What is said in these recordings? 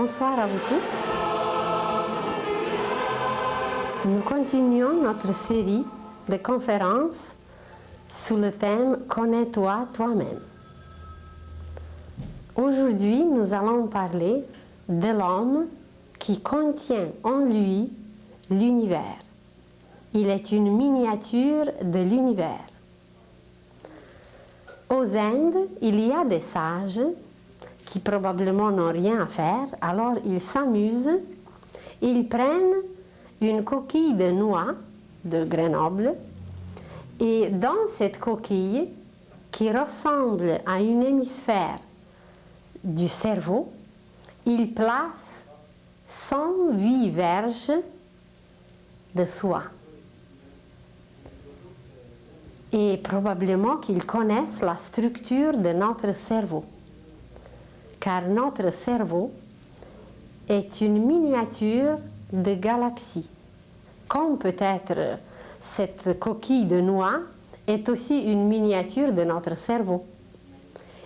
Bonsoir à vous tous. Nous continuons notre série de conférences sous le thème « Connais-toi toi-même ». Aujourd'hui, nous allons parler de l'homme qui contient en lui l'univers. Il est une miniature de l'univers. Aux Indes, il y a des sages qui probablement n'ont rien à faire, alors ils s'amusent, ils prennent une coquille de noix de Grenoble et dans cette coquille, qui ressemble à un hémisphère du cerveau, ils placent 108 verges de soie. Et probablement qu'ils connaissent la structure de notre cerveau. Car notre cerveau est une miniature de galaxies. Comme peut-être cette coquille de noix est aussi une miniature de notre cerveau.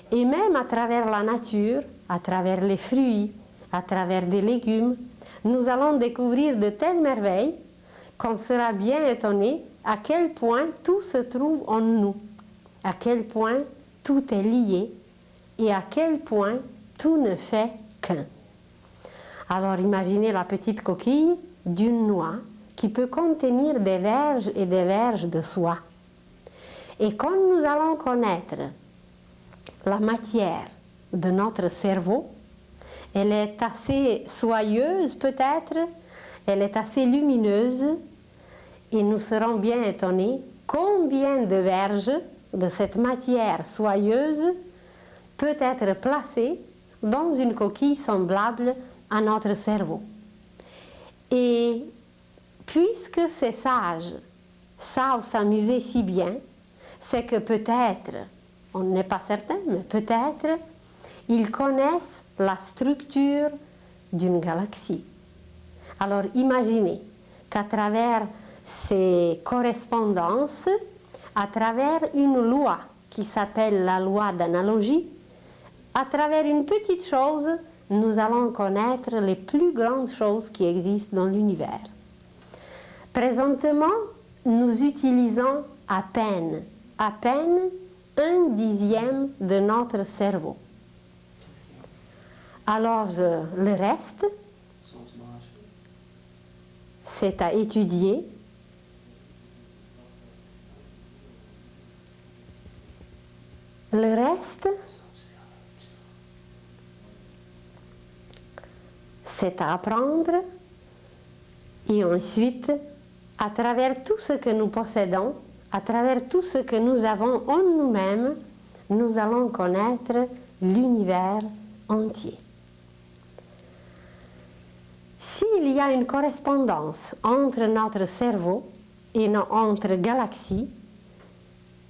Et même à travers la nature, à travers les fruits, à travers des légumes, nous allons découvrir de telles merveilles qu'on sera bien étonné à quel point tout se trouve en nous, à quel point tout est lié et à quel point tout ne fait qu'un. Alors imaginez la petite coquille d'une noix qui peut contenir des verges et des verges de soie. Et quand nous allons connaître la matière de notre cerveau, elle est assez soyeuse peut-être, elle est assez lumineuse, et nous serons bien étonnés combien de verges de cette matière soyeuse peut être placée dans une coquille semblable à notre cerveau. Et puisque ces sages savent s'amuser si bien, c'est que peut-être, on n'est pas certain, mais peut-être, ils connaissent la structure d'une galaxie. Alors imaginez qu'à travers ces correspondances, à travers une loi qui s'appelle la loi d'analogie, à travers une petite chose, nous allons connaître les plus grandes choses qui existent dans l'univers. Présentement, nous utilisons à peine 1/10 de notre cerveau. Alors, le reste, c'est à étudier. Le reste, c'est à apprendre et ensuite, à travers tout ce que nous possédons, à travers tout ce que nous avons en nous-mêmes, nous allons connaître l'univers entier. S'il y a une correspondance entre notre cerveau et entre galaxies,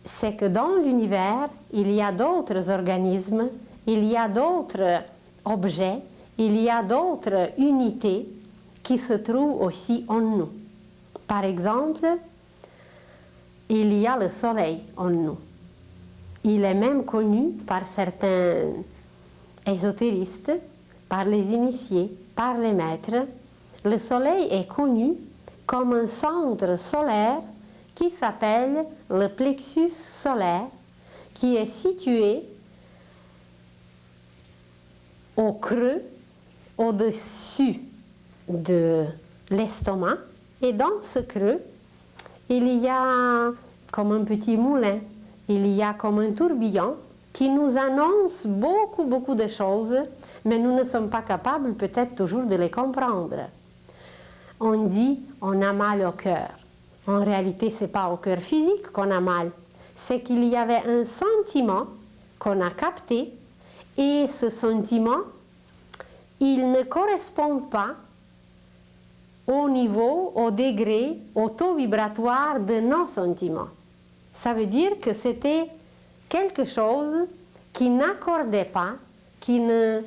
c'est que dans l'univers, il y a d'autres organismes, il y a d'autres objets, il y a d'autres unités qui se trouvent aussi en nous. Par exemple, il y a le soleil en nous. Il est même connu par certains ésotéristes, par les initiés, par les maîtres. Le soleil est connu comme un centre solaire qui s'appelle le plexus solaire, qui est situé au creux, au-dessus de l'estomac. Et dans ce creux, il y a comme un petit moulin, il y a comme un tourbillon qui nous annonce beaucoup de choses, mais nous ne sommes pas capables peut-être toujours de les comprendre. On dit on a mal au cœur. En réalité, ce n'est pas au cœur physique qu'on a mal, c'est qu'il y avait un sentiment qu'on a capté et ce sentiment, il ne correspond pas au niveau, au degré, au taux vibratoire de nos sentiments. Ça veut dire que c'était quelque chose qui n'accordait pas, qui ne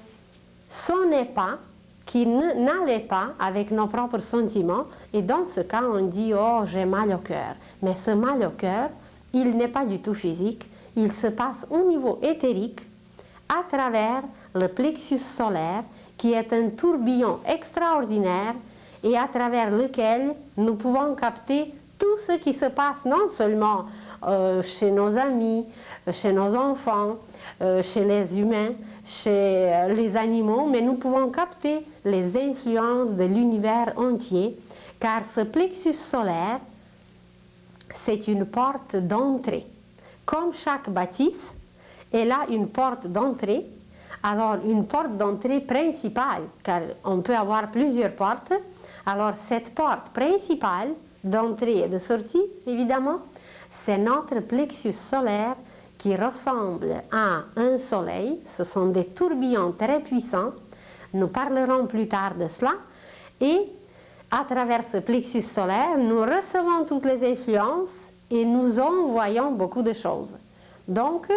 sonnait pas, qui n'allait pas avec nos propres sentiments. Et dans ce cas, on dit « Oh, j'ai mal au cœur ». Mais ce mal au cœur, il n'est pas du tout physique, il se passe au niveau éthérique, à travers le plexus solaire, qui est un tourbillon extraordinaire et à travers lequel nous pouvons capter tout ce qui se passe non seulement chez nos amis, chez nos enfants, chez les humains, chez les animaux, mais nous pouvons capter les influences de l'univers entier, car ce plexus solaire, c'est une porte d'entrée. Comme chaque bâtisse, elle a une porte d'entrée, alors une porte d'entrée principale, car on peut avoir plusieurs portes. Alors cette porte principale d'entrée et de sortie, évidemment, c'est notre plexus solaire qui ressemble à un soleil. Ce sont des tourbillons très puissants. Nous parlerons plus tard de cela. Et à travers ce plexus solaire, nous recevons toutes les influences et nous envoyons beaucoup de choses. Donc,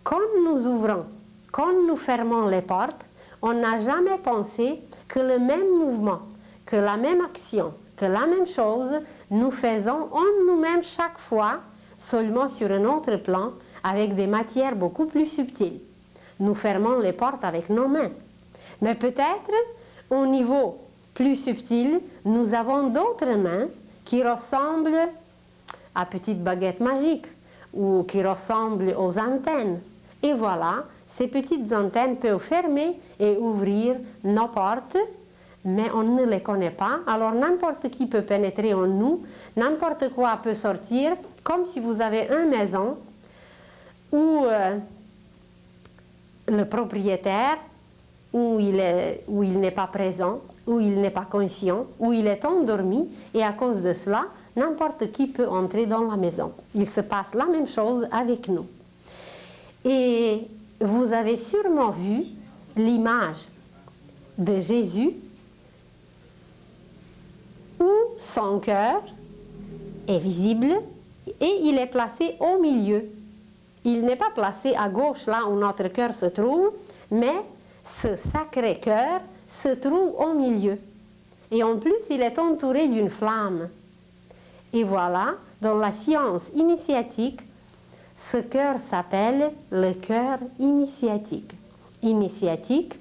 quand nous ouvrons, quand nous fermons les portes, on n'a jamais pensé que le même mouvement, que la même action, que la même chose, nous faisons en nous-mêmes chaque fois, seulement sur un autre plan, avec des matières beaucoup plus subtiles. Nous fermons les portes avec nos mains. Mais peut-être, au niveau plus subtil, nous avons d'autres mains qui ressemblent à petites baguettes magiques ou qui ressemblent aux antennes. Et voilà, ces petites antennes peuvent fermer et ouvrir nos portes, mais on ne les connaît pas. Alors n'importe qui peut pénétrer en nous, n'importe quoi peut sortir, comme si vous avez une maison où le propriétaire, où il n'est pas présent, où il n'est pas conscient, où il est endormi, et à cause de cela, n'importe qui peut entrer dans la maison. Il se passe la même chose avec nous. Et vous avez sûrement vu l'image de Jésus où son cœur est visible et il est placé au milieu. Il n'est pas placé à gauche, là où notre cœur se trouve, mais ce sacré cœur se trouve au milieu. Et en plus, il est entouré d'une flamme. Et voilà, dans la science initiatique, ce cœur s'appelle le cœur initiatique. Initiatique,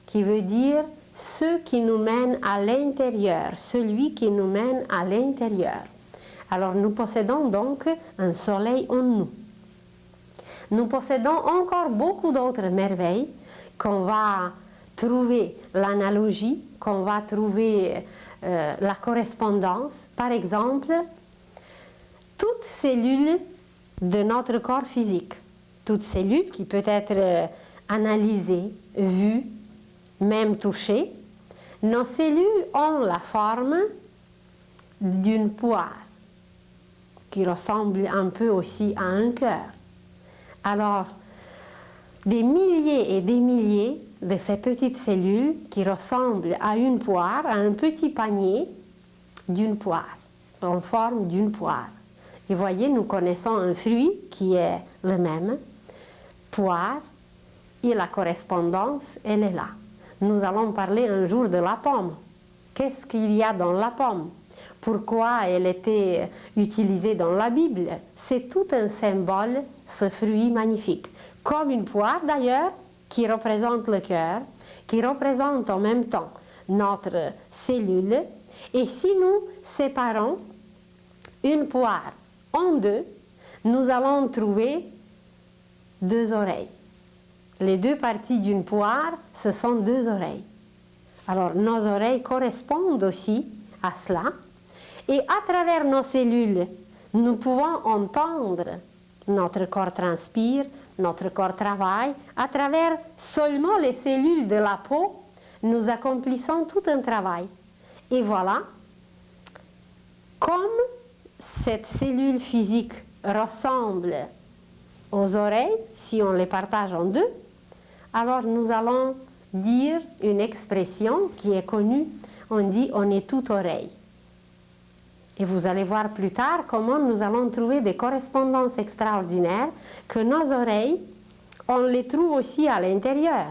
qui veut dire ce qui nous mène à l'intérieur, celui qui nous mène à l'intérieur. Alors nous possédons donc un soleil en nous. Nous possédons encore beaucoup d'autres merveilles qu'on va trouver l'analogie, qu'on va trouver la correspondance. Par exemple, toute cellule de notre corps physique, toute cellule qui peut être analysée, vue, même touchée, nos cellules ont la forme d'une poire qui ressemble un peu aussi à un cœur. Alors, des milliers et des milliers de ces petites cellules qui ressemblent à une poire, à un petit panier d'une poire, en forme d'une poire. Et voyez, nous connaissons un fruit qui est le même, poire, et la correspondance, elle est là. Nous allons parler un jour de la pomme. Qu'est-ce qu'il y a dans la pomme? Pourquoi elle était utilisée dans la Bible? C'est tout un symbole, ce fruit magnifique. Comme une poire d'ailleurs, qui représente le cœur, qui représente en même temps notre cellule. Et si nous séparons une poire en deux, nous allons trouver deux oreilles. Les deux parties d'une poire, ce sont deux oreilles. Alors nos oreilles correspondent aussi à cela. Et à travers nos cellules, nous pouvons entendre. Notre corps transpire, notre corps travaille. À travers seulement les cellules de la peau, nous accomplissons tout un travail. Et voilà, comme cette cellule physique ressemble aux oreilles, si on les partage en deux, alors nous allons dire une expression qui est connue, on dit « on est tout oreille ». Et vous allez voir plus tard comment nous allons trouver des correspondances extraordinaires, que nos oreilles, on les trouve aussi à l'intérieur.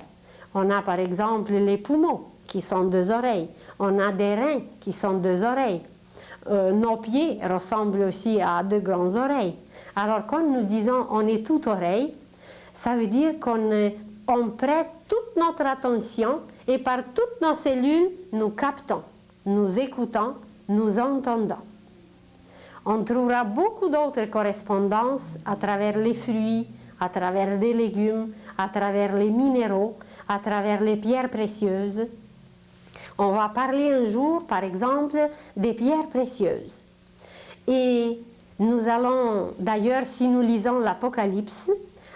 On a par exemple les poumons qui sont deux oreilles, on a des reins qui sont deux oreilles. Nos pieds ressemblent aussi à deux grandes oreilles. Alors quand nous disons on est tout oreille, ça veut dire qu'on prête toute notre attention et par toutes nos cellules, nous captons, nous écoutons, nous entendons. On trouvera beaucoup d'autres correspondances à travers les fruits, à travers les légumes, à travers les minéraux, à travers les pierres précieuses. On va parler un jour, par exemple, des pierres précieuses. Et nous allons, d'ailleurs, si nous lisons l'Apocalypse,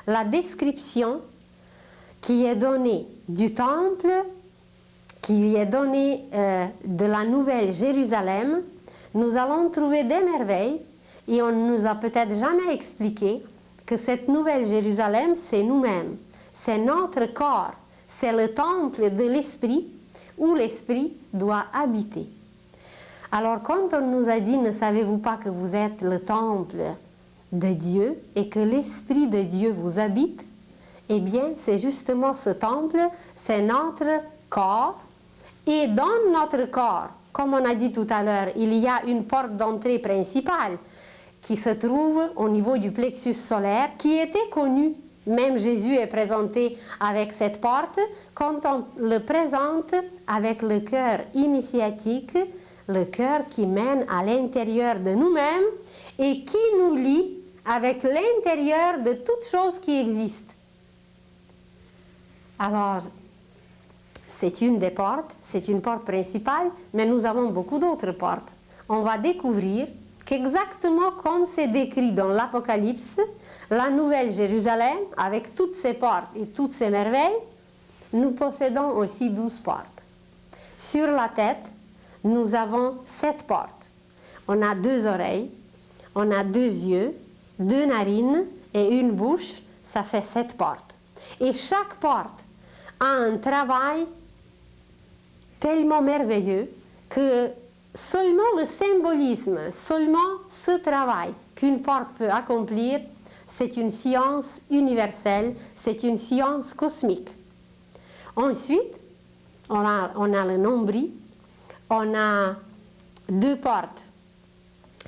la description qui est donnée du temple, qui est donnée de la Nouvelle Jérusalem, nous allons trouver des merveilles et on ne nous a peut-être jamais expliqué que cette Nouvelle Jérusalem, c'est nous-mêmes, c'est notre corps, c'est le temple de l'Esprit où l'Esprit doit habiter. Alors quand on nous a dit « Ne savez-vous pas que vous êtes le temple de Dieu et que l'Esprit de Dieu vous habite ?» Eh bien, c'est justement ce temple, c'est notre corps. Et dans notre corps, comme on a dit tout à l'heure, il y a une porte d'entrée principale qui se trouve au niveau du plexus solaire, qui était connue. Même Jésus est présenté avec cette porte quand on le présente avec le cœur initiatique, le cœur qui mène à l'intérieur de nous-mêmes et qui nous lie avec l'intérieur de toutes choses qui existent. Alors, c'est une des portes, c'est une porte principale, mais nous avons beaucoup d'autres portes. On va découvrir qu'exactement comme c'est décrit dans l'Apocalypse, la Nouvelle Jérusalem, avec toutes ses portes et toutes ses merveilles, nous possédons aussi 12 portes. Sur la tête, nous avons 7 portes. On a 2 oreilles, on a 2 yeux, 2 narines et une bouche, ça fait 7 portes. Et chaque porte a un travail tellement merveilleux que seulement le symbolisme, seulement ce travail qu'une porte peut accomplir, c'est une science universelle, c'est une science cosmique. Ensuite, on a le nombril, on a 2 portes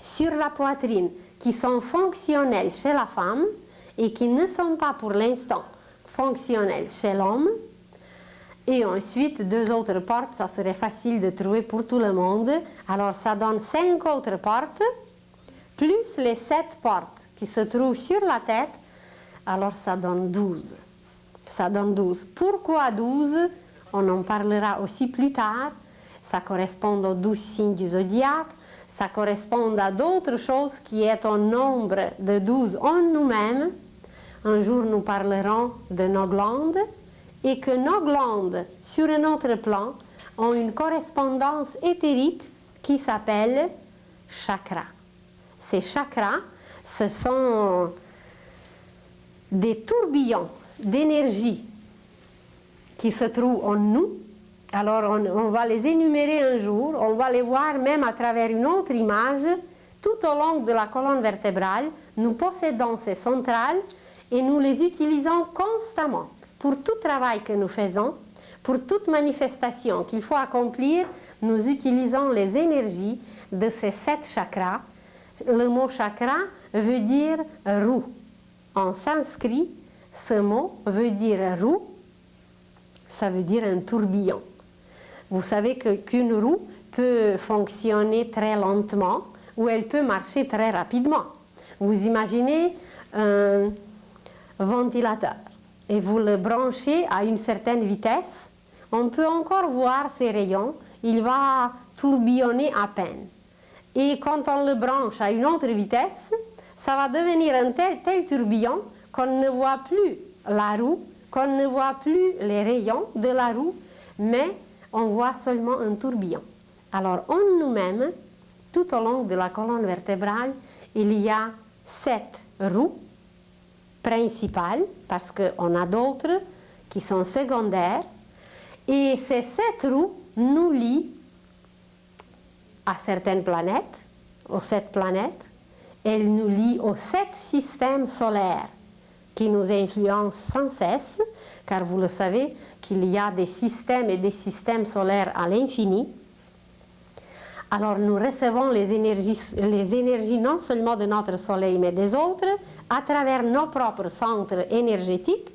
sur la poitrine qui sont fonctionnelles chez la femme et qui ne sont pas pour l'instant fonctionnelles chez l'homme. Et ensuite, 2 autres portes, ça serait facile de trouver pour tout le monde. Alors ça donne 5 autres portes, plus les 7 portes qui se trouvent sur la tête, alors ça donne 12. Ça donne 12. Pourquoi 12? On en parlera aussi plus tard. Ça correspond aux 12 signes du zodiaque, ça correspond à d'autres choses qui est au nombre de 12 en nous-mêmes. Un jour, nous parlerons de nos glandes, et que nos glandes, sur un autre plan, ont une correspondance éthérique qui s'appelle chakra. Ces chakras, ce sont des tourbillons d'énergie qui se trouvent en nous. Alors on va les énumérer un jour, on va les voir même à travers une autre image. Tout au long de la colonne vertébrale, nous possédons ces centrales et nous les utilisons constamment. Pour tout travail que nous faisons, pour toute manifestation qu'il faut accomplir, nous utilisons les énergies de ces 7 chakras. Le mot chakra veut dire roue. En sanskrit, ce mot veut dire roue, ça veut dire un tourbillon. Vous savez qu'une roue peut fonctionner très lentement ou elle peut marcher très rapidement. Vous imaginez un ventilateur et vous le branchez à une certaine vitesse, on peut encore voir ses rayons, il va tourbillonner à peine. Et quand on le branche à une autre vitesse, ça va devenir un tel tourbillon qu'on ne voit plus la roue, qu'on ne voit plus les rayons de la roue, mais on voit seulement un tourbillon. Alors en nous-mêmes, tout au long de la colonne vertébrale, il y a 7 roues principales, parce qu'on a d'autres qui sont secondaires, et ces 7 roues nous lient à certaines planètes, aux 7 planètes, elles nous lient aux 7 systèmes solaires qui nous influencent sans cesse, car vous le savez qu'il y a des systèmes et des systèmes solaires à l'infini. Alors nous recevons les énergies non seulement de notre soleil, mais des autres, à travers nos propres centres énergétiques.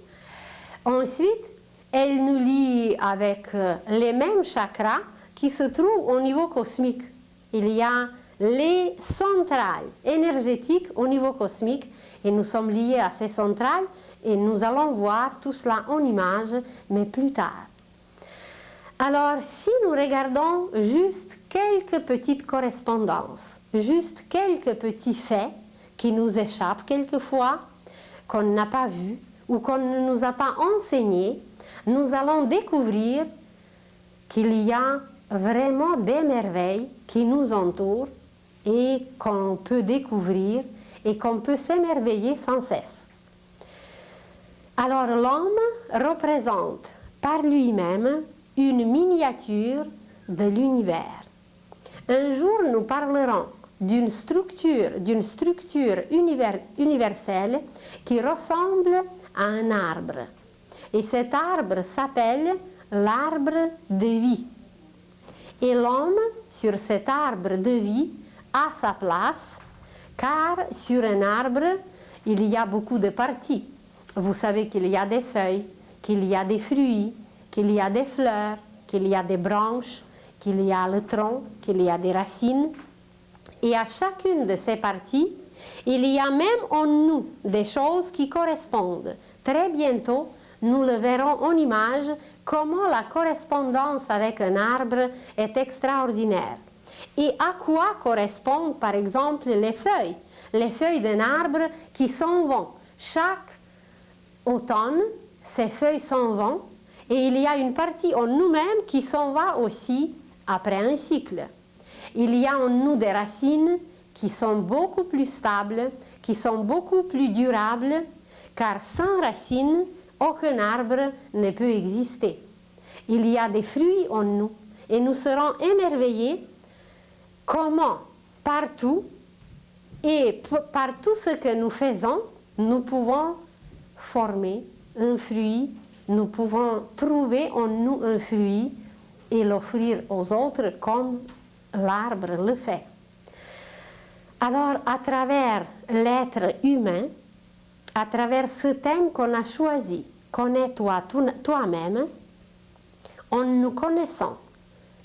Ensuite, elle nous lie avec les mêmes chakras qui se trouvent au niveau cosmique. Il y a les centrales énergétiques au niveau cosmique et nous sommes liés à ces centrales et nous allons voir tout cela en images, mais plus tard. Alors, si nous regardons juste quelques petites correspondances, juste quelques petits faits qui nous échappent quelquefois, qu'on n'a pas vus ou qu'on ne nous a pas enseignés, nous allons découvrir qu'il y a vraiment des merveilles qui nous entourent et qu'on peut découvrir et qu'on peut s'émerveiller sans cesse. Alors l'homme représente par lui-même une miniature de l'univers. Un jour, nous parlerons d'une structure universelle qui ressemble à un arbre. Et cet arbre s'appelle l'arbre de vie. Et l'homme, sur cet arbre de vie, a sa place, car sur un arbre, il y a beaucoup de parties. Vous savez qu'il y a des feuilles, qu'il y a des fruits, qu'il y a des fleurs, qu'il y a des branches, qu'il y a le tronc, qu'il y a des racines. Et à chacune de ces parties, il y a même en nous des choses qui correspondent. Très bientôt, nous le verrons en image, comment la correspondance avec un arbre est extraordinaire. Et à quoi correspondent par exemple les feuilles d'un arbre qui s'en vont. Chaque automne, ces feuilles s'en vont et il y a une partie en nous-mêmes qui s'en va aussi après un cycle. Il y a en nous des racines qui sont beaucoup plus stables, qui sont beaucoup plus durables, car sans racines, aucun arbre ne peut exister. Il y a des fruits en nous et nous serons émerveillés comment partout et par tout ce que nous faisons, nous pouvons former un fruit, nous pouvons trouver en nous un fruit et l'offrir aux autres comme l'arbre le fait. Alors, à travers l'être humain, à travers ce thème qu'on a choisi, connais-toi toi-même, en nous connaissant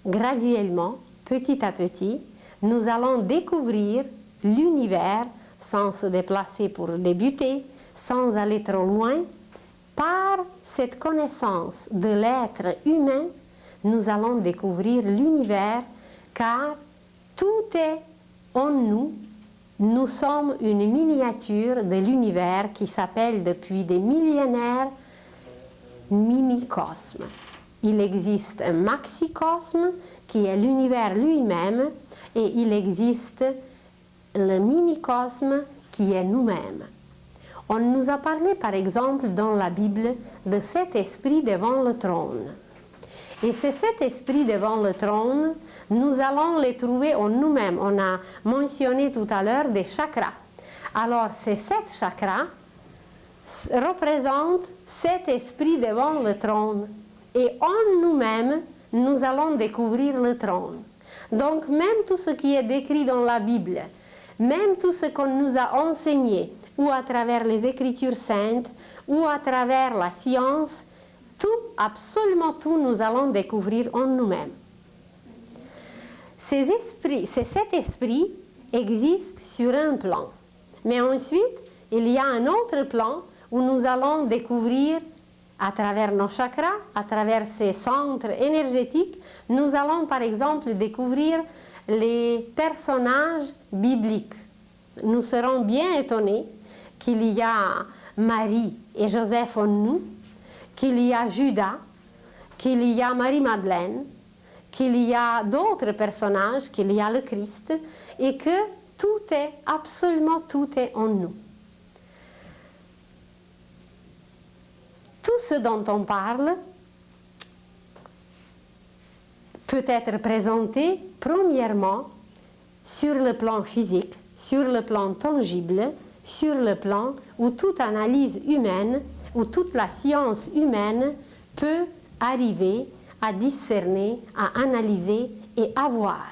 graduellement, petit à petit, nous allons découvrir l'univers sans se déplacer pour débuter, sans aller trop loin. Par cette connaissance de l'être humain, nous allons découvrir l'univers, car tout est en nous. Nous sommes une miniature de l'univers qui s'appelle depuis des millénaires mini-cosme. Il existe un maxicosme qui est l'univers lui-même et il existe le mini-cosme qui est nous-mêmes. On nous a parlé par exemple dans la Bible de cet esprit devant le trône. Et c'est cet esprit devant le trône, nous allons le trouver en nous-mêmes. On a mentionné tout à l'heure des chakras. Alors ces 7 chakras représentent cet esprit devant le trône. Et en nous-mêmes, nous allons découvrir le trône. Donc même tout ce qui est décrit dans la Bible, même tout ce qu'on nous a enseigné, ou à travers les Écritures saintes, ou à travers la science, tout, absolument tout, nous allons découvrir en nous-mêmes. Ces 7 esprits existent sur un plan. Mais ensuite, il y a un autre plan où nous allons découvrir, à travers nos chakras, à travers ces centres énergétiques, nous allons par exemple découvrir les personnages bibliques. Nous serons bien étonnés qu'il y a Marie et Joseph en nous, qu'il y a Judas, qu'il y a Marie-Madeleine, qu'il y a d'autres personnages, qu'il y a le Christ, et que tout est, absolument tout est en nous. Tout ce dont on parle peut être présenté premièrement sur le plan physique, sur le plan tangible, sur le plan où toute analyse humaine, où toute la science humaine peut arriver à discerner, à analyser et à voir.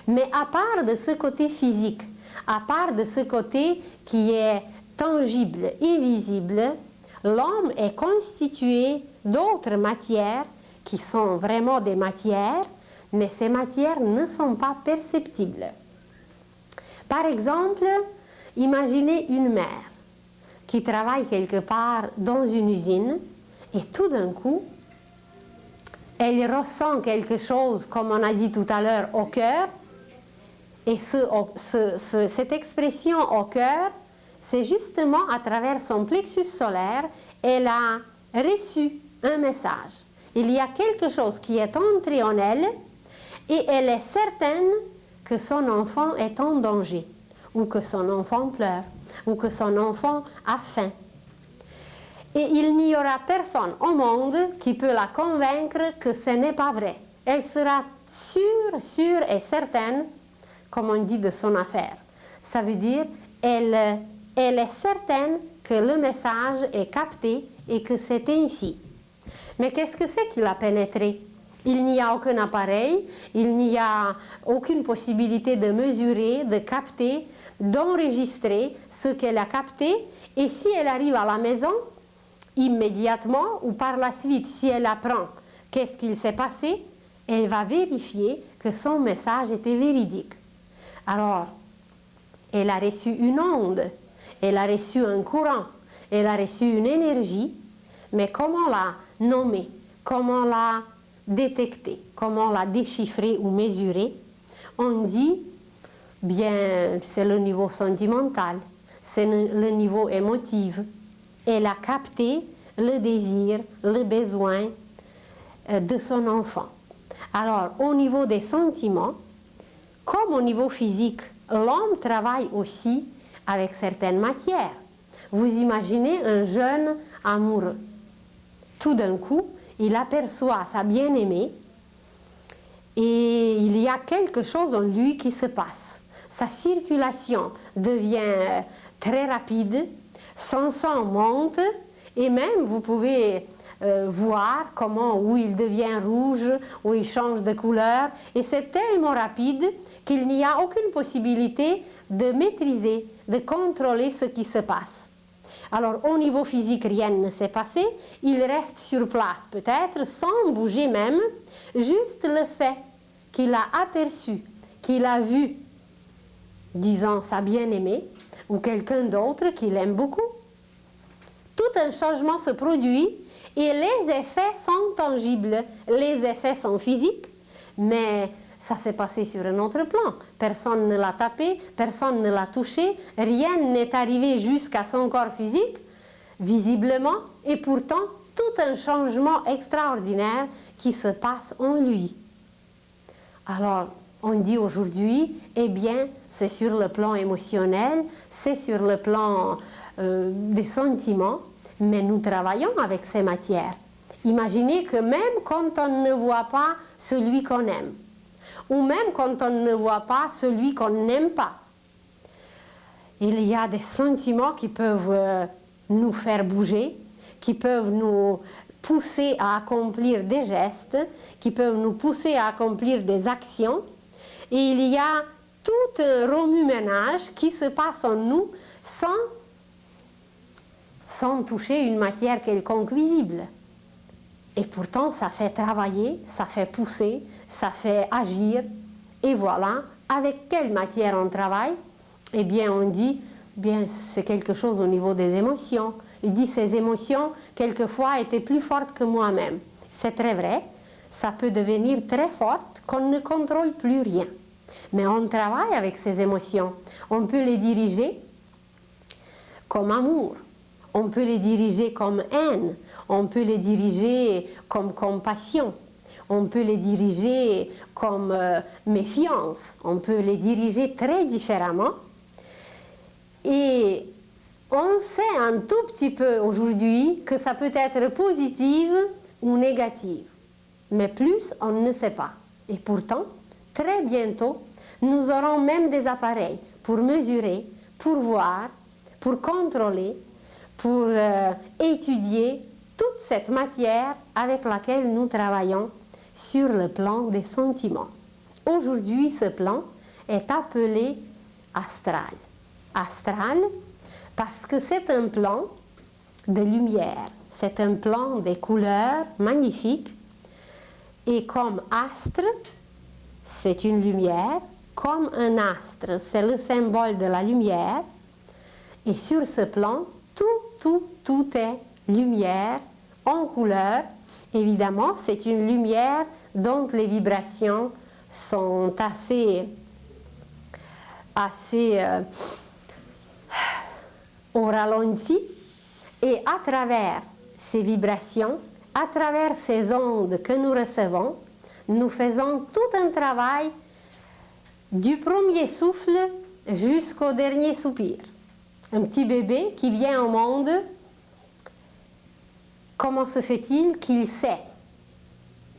Mais à part de ce côté physique, à part de ce côté qui est tangible et visible, l'homme est constitué d'autres matières qui sont vraiment des matières, mais ces matières ne sont pas perceptibles. Par exemple, imaginez une mère qui travaille quelque part dans une usine et tout d'un coup, elle ressent quelque chose, comme on a dit tout à l'heure, au cœur. Et cette expression au cœur, c'est justement à travers son plexus solaire, elle a reçu un message. Il y a quelque chose qui est entré en elle et elle est certaine que son enfant est en danger, ou que son enfant pleure, ou que son enfant a faim. Et il n'y aura personne au monde qui peut la convaincre que ce n'est pas vrai. Elle sera sûre et certaine, comme on dit, de son affaire. Ça veut dire elle est certaine que le message est capté et que c'est ainsi. Mais qu'est-ce que c'est qui l'a pénétré? Il n'y a aucun appareil, il n'y a aucune possibilité de mesurer, de capter, d'enregistrer ce qu'elle a capté. Et si elle arrive à la maison, immédiatement ou par la suite, si elle apprend qu'est-ce qu'il s'est passé, elle va vérifier que son message était véridique. Alors, elle a reçu une onde, elle a reçu un courant, elle a reçu une énergie, mais comment la nommer, comment la détecter, comment la déchiffrer ou mesurer? On dit, bien, c'est le niveau sentimental, c'est le niveau émotif. Elle a capté le désir, le besoin de son enfant. Alors, au niveau des sentiments, comme au niveau physique, l'homme travaille aussi avec certaines matières. Vous imaginez un jeune amoureux. Tout d'un coup, il aperçoit sa bien-aimée et il y a quelque chose en lui qui se passe. Sa circulation devient très rapide, son sang monte et même vous pouvez voir comment, où il devient rouge, où il change de couleur, et c'est tellement rapide qu'il n'y a aucune possibilité de maîtriser, de contrôler ce qui se passe. Alors au niveau physique, rien ne s'est passé, il reste sur place peut-être, sans bouger même, juste le fait qu'il a aperçu, qu'il a vu, disons sa bien-aimée, ou quelqu'un d'autre qu'il aime beaucoup. Tout un changement se produit et les effets sont tangibles, les effets sont physiques, mais ça s'est passé sur un autre plan. Personne ne l'a tapé, personne ne l'a touché, rien n'est arrivé jusqu'à son corps physique, visiblement, et pourtant tout un changement extraordinaire qui se passe en lui. Alors, on dit aujourd'hui, eh bien, c'est sur le plan émotionnel, c'est sur le plan des sentiments, mais nous travaillons avec ces matières. Imaginez que même quand on ne voit pas celui qu'on aime, ou même quand on ne voit pas celui qu'on n'aime pas, il y a des sentiments qui peuvent nous faire bouger, qui peuvent nous pousser à accomplir des gestes, qui peuvent nous pousser à accomplir des actions. Et il y a tout un remue-ménage qui se passe en nous sans toucher une matière quelconque visible. Et pourtant, ça fait travailler, ça fait pousser, ça fait agir. Et voilà, avec quelle matière on travaille? Eh bien, on dit, bien, c'est quelque chose au niveau des émotions. Il dit, ces émotions, quelquefois, étaient plus fortes que moi-même. C'est très vrai, ça peut devenir très forte qu'on ne contrôle plus rien. Mais on travaille avec ces émotions. On peut les diriger comme amour. On peut les diriger comme haine, on peut les diriger comme compassion, on peut les diriger comme méfiance, on peut les diriger très différemment. Et on sait un tout petit peu aujourd'hui que ça peut être positive ou négative, mais plus on ne sait pas. Et pourtant, très bientôt, nous aurons même des appareils pour mesurer, pour voir, pour contrôler, pour étudier toute cette matière avec laquelle nous travaillons sur le plan des sentiments. Aujourd'hui, ce plan est appelé astral. Astral parce que c'est un plan de lumière. C'est un plan des couleurs magnifiques. Et comme astre, c'est une lumière. Comme un astre, c'est le symbole de la lumière. Et sur ce plan, tout est lumière en couleur. Évidemment, c'est une lumière dont les vibrations sont assez au ralenti. Et à travers ces vibrations, à travers ces ondes que nous recevons, nous faisons tout un travail du premier souffle jusqu'au dernier soupir. Un petit bébé qui vient au monde, comment se fait-il qu'il sait?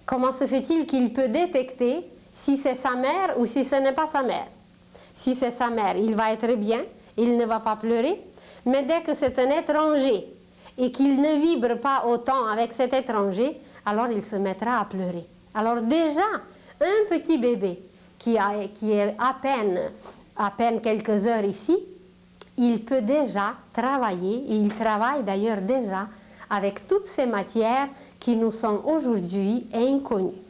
Comment se fait-il qu'il peut détecter si c'est sa mère ou si ce n'est pas sa mère? Si c'est sa mère, il va être bien, il ne va pas pleurer, mais dès que c'est un étranger et qu'il ne vibre pas autant avec cet étranger, alors il se mettra à pleurer. Alors déjà, un petit bébé qui est à peine quelques heures ici, il peut déjà travailler, et il travaille d'ailleurs déjà avec toutes ces matières qui nous sont aujourd'hui inconnues.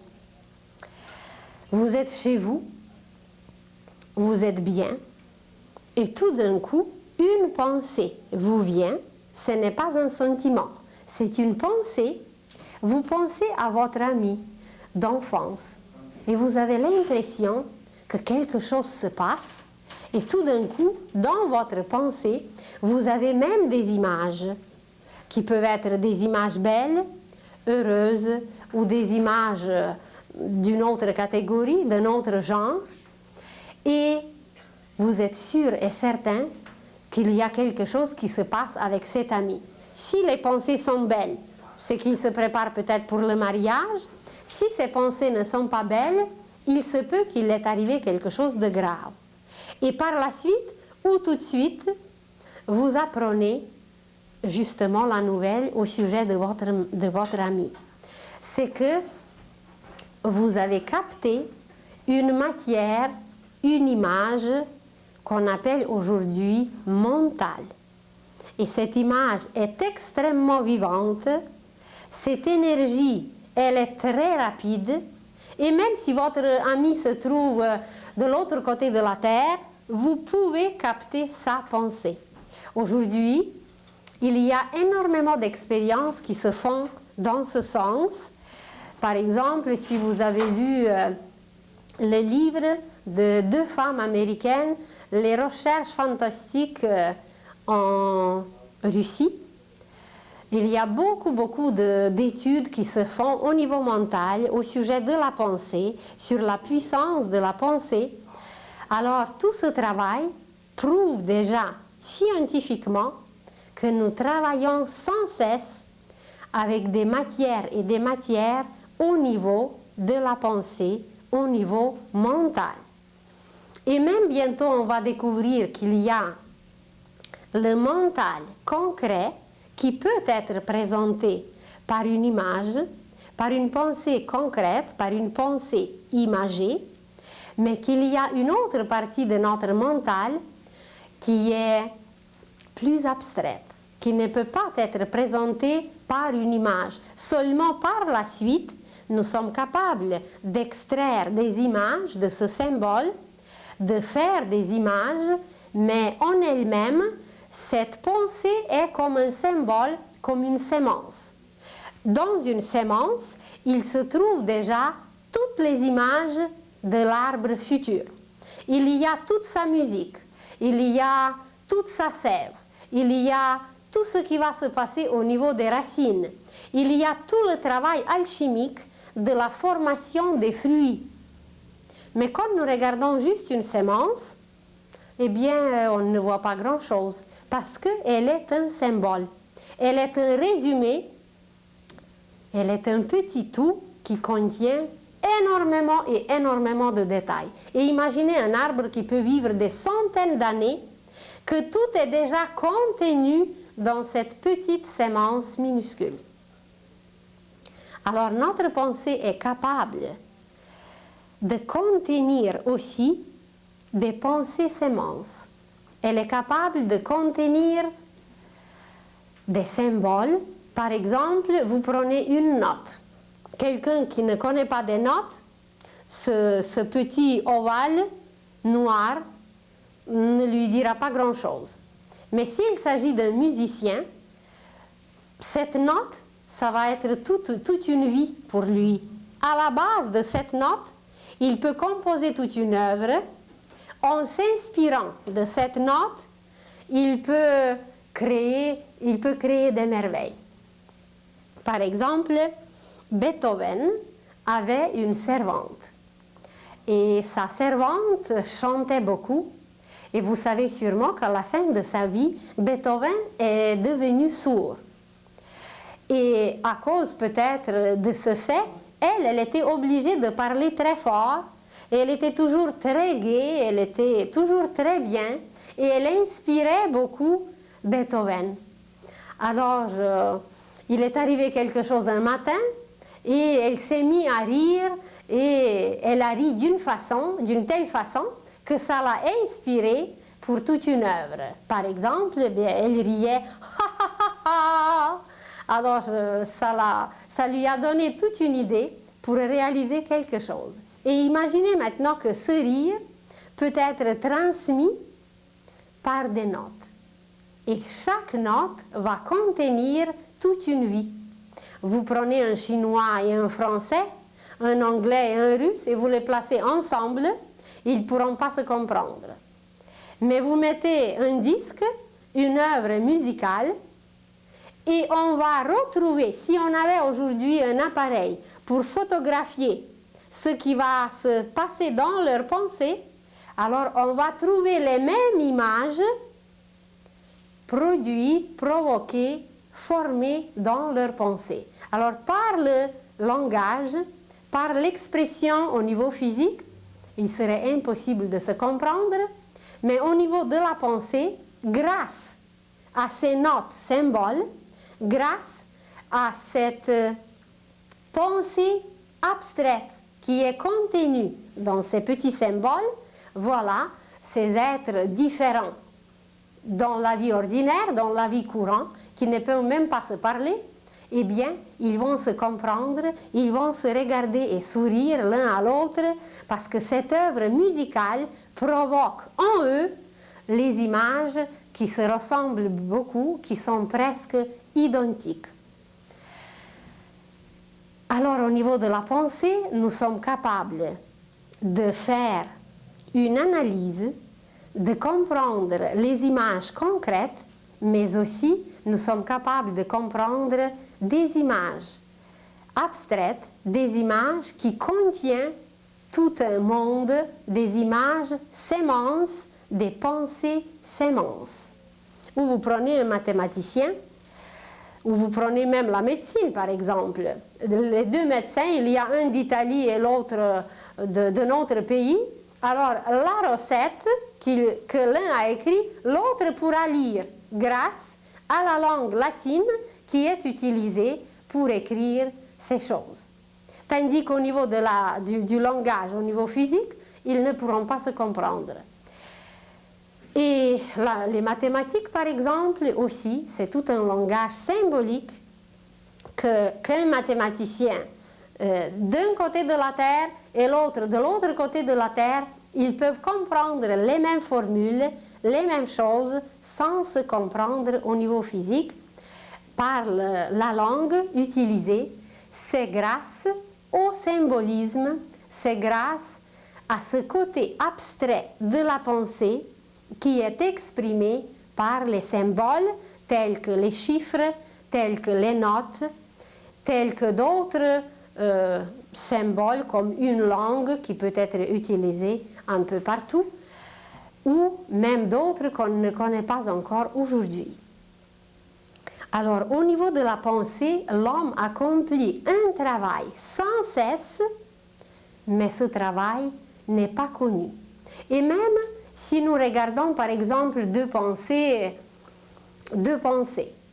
Vous êtes chez vous, vous êtes bien, et tout d'un coup, une pensée vous vient, ce n'est pas un sentiment, c'est une pensée. Vous pensez à votre ami d'enfance, et vous avez l'impression que quelque chose se passe, et tout d'un coup, dans votre pensée, vous avez même des images, qui peuvent être des images belles, heureuses, ou des images d'une autre catégorie, d'un autre genre, et vous êtes sûr et certain qu'il y a quelque chose qui se passe avec cet ami. Si les pensées sont belles, c'est qu'il se prépare peut-être pour le mariage. Si ces pensées ne sont pas belles, il se peut qu'il est arrivé quelque chose de grave. Et par la suite, ou tout de suite, vous apprenez justement la nouvelle au sujet de votre ami. C'est que vous avez capté une matière, une image qu'on appelle aujourd'hui mentale. Et cette image est extrêmement vivante. Cette énergie, elle est très rapide. Et même si votre ami se trouve de l'autre côté de la Terre, vous pouvez capter sa pensée. Aujourd'hui, il y a énormément d'expériences qui se font dans ce sens. Par exemple, si vous avez lu le livre de 2 femmes américaines, Les recherches fantastiques en Russie, il y a beaucoup d'études qui se font au niveau mental, au sujet de la pensée, sur la puissance de la pensée. Alors, tout ce travail prouve déjà scientifiquement que nous travaillons sans cesse avec des matières et des matières au niveau de la pensée, au niveau mental. Et même bientôt, on va découvrir qu'il y a le mental concret qui peut être présenté par une image, par une pensée concrète, par une pensée imagée, mais qu'il y a une autre partie de notre mental qui est plus abstraite, qui ne peut pas être présentée par une image. Seulement par la suite, nous sommes capables d'extraire des images de ce symbole, de faire des images, mais en elle-même, cette pensée est comme un symbole, comme une sémence. Dans une sémence, il se trouve déjà toutes les images de l'arbre futur. Il y a toute sa musique, il y a toute sa sève, il y a tout ce qui va se passer au niveau des racines. Il y a tout le travail alchimique de la formation des fruits. Mais quand nous regardons juste une sémence, eh bien, on ne voit pas grand-chose, parce qu'elle est un symbole. Elle est un résumé, elle est un petit tout qui contient énormément et énormément de détails. Et imaginez un arbre qui peut vivre des centaines d'années, que tout est déjà contenu dans cette petite sémence minuscule. Alors notre pensée est capable de contenir aussi des pensées sémences. Elle est capable de contenir des symboles. Par exemple, vous prenez une note. Quelqu'un qui ne connaît pas des notes, ce petit ovale noir ne lui dira pas grand-chose. Mais s'il s'agit d'un musicien, cette note, ça va être toute une vie pour lui. À la base de cette note, il peut composer toute une œuvre. En s'inspirant de cette note, il peut créer des merveilles. Par exemple, Beethoven avait une servante. Et sa servante chantait beaucoup. Et vous savez sûrement qu'à la fin de sa vie, Beethoven est devenu sourd. Et à cause peut-être de ce fait, elle était obligée de parler très fort. Et elle était toujours très gaie, elle était toujours très bien. Et elle inspirait beaucoup Beethoven. Alors, il est arrivé quelque chose un matin et elle s'est mise à rire. Et elle a ri d'une telle façon que ça l'a inspirée pour toute une œuvre. Par exemple, elle riait « ha ha ha ha ». Alors ça lui a donné toute une idée pour réaliser quelque chose. Et imaginez maintenant que ce rire peut être transmis par des notes. Et chaque note va contenir toute une vie. Vous prenez un chinois et un français, un anglais et un russe, et vous les placez ensemble, ils ne pourront pas se comprendre. Mais vous mettez un disque, une œuvre musicale, et on va retrouver, si on avait aujourd'hui un appareil pour photographier ce qui va se passer dans leur pensée, alors on va trouver les mêmes images produites, provoquées, formées dans leur pensée. Alors par le langage, par l'expression au niveau physique, il serait impossible de se comprendre, mais au niveau de la pensée, grâce à ces notes symboles, grâce à cette pensée abstraite qui est contenue dans ces petits symboles, voilà, ces êtres différents dans la vie ordinaire, dans la vie courante, qui ne peuvent même pas se parler, eh bien, ils vont se comprendre, ils vont se regarder et sourire l'un à l'autre, parce que cette œuvre musicale provoque en eux les images qui se ressemblent beaucoup, qui sont presque identiques. Alors, au niveau de la pensée, nous sommes capables de faire une analyse, de comprendre les images concrètes, mais aussi nous sommes capables de comprendre des images abstraites, des images qui contiennent tout un monde, des images sémences, des pensées sémences. Ou vous prenez un mathématicien, ou vous prenez même la médecine par exemple. Les deux médecins, il y a un d'Italie et l'autre de notre pays. Alors la recette que l'un a écrite, l'autre pourra lire grâce à la langue latine qui est utilisée pour écrire ces choses. Tandis qu'au niveau du langage, au niveau physique, ils ne pourront pas se comprendre. Et les mathématiques, par exemple, aussi, c'est tout un langage symbolique qu'un mathématicien d'un côté de la Terre et l'autre de l'autre côté de la Terre, ils peuvent comprendre les mêmes formules, les mêmes choses, sans se comprendre au niveau physique, par la langue utilisée. C'est grâce au symbolisme, c'est grâce à ce côté abstrait de la pensée qui est exprimé par les symboles tels que les chiffres, tels que les notes, tels que d'autres symboles comme une langue qui peut être utilisée un peu partout, ou même d'autres qu'on ne connaît pas encore aujourd'hui. Alors, au niveau de la pensée, l'homme accomplit un travail sans cesse, mais ce travail n'est pas connu. Et même si nous regardons par exemple deux pensées,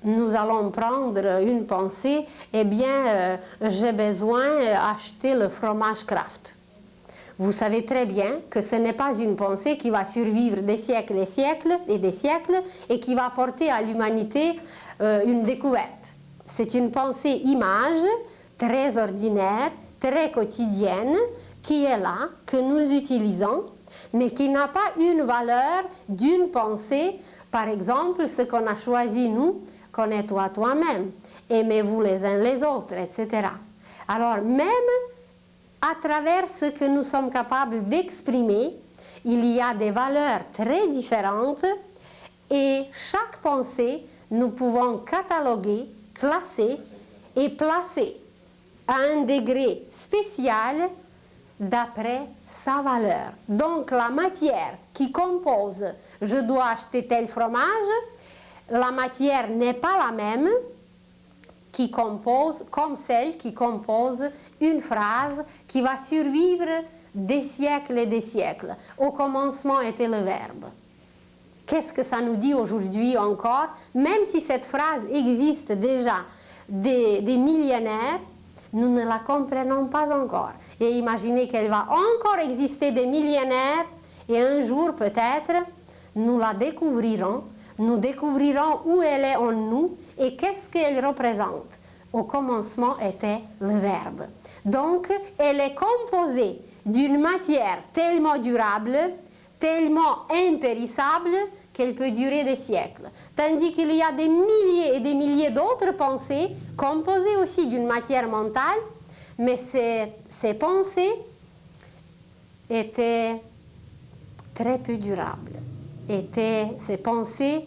nous allons prendre une pensée, eh bien, j'ai besoin d'acheter le fromage Kraft. vous savez très bien que ce n'est pas une pensée qui va survivre des siècles et siècles et des siècles et qui va apporter à l'humanité une découverte. C'est une pensée image très ordinaire, très quotidienne, qui est là, que nous utilisons, mais qui n'a pas une valeur d'une pensée. Par exemple, ce qu'on a choisi, nous, connais-toi toi-même, aimez-vous les uns les autres, etc. Alors, même à travers ce que nous sommes capables d'exprimer, il y a des valeurs très différentes et chaque pensée, nous pouvons cataloguer, classer et placer à un degré spécial d'après sa valeur. Donc la matière qui compose « je dois acheter tel fromage », la matière n'est pas la même qui compose, comme celle qui compose une phrase qui va survivre des siècles et des siècles. Au commencement était le Verbe. Qu'est-ce que ça nous dit aujourd'hui encore? Même si cette phrase existe déjà des millénaires, nous ne la comprenons pas encore. Et imaginez qu'elle va encore exister des millénaires et un jour peut-être, nous la découvrirons. Nous découvrirons où elle est en nous et qu'est-ce qu'elle représente. Au commencement était le Verbe. Donc, elle est composée d'une matière tellement durable, tellement impérissable, qu'elle peut durer des siècles. Tandis qu'il y a des milliers et des milliers d'autres pensées, composées aussi d'une matière mentale, mais ces pensées étaient très peu durables. Ces pensées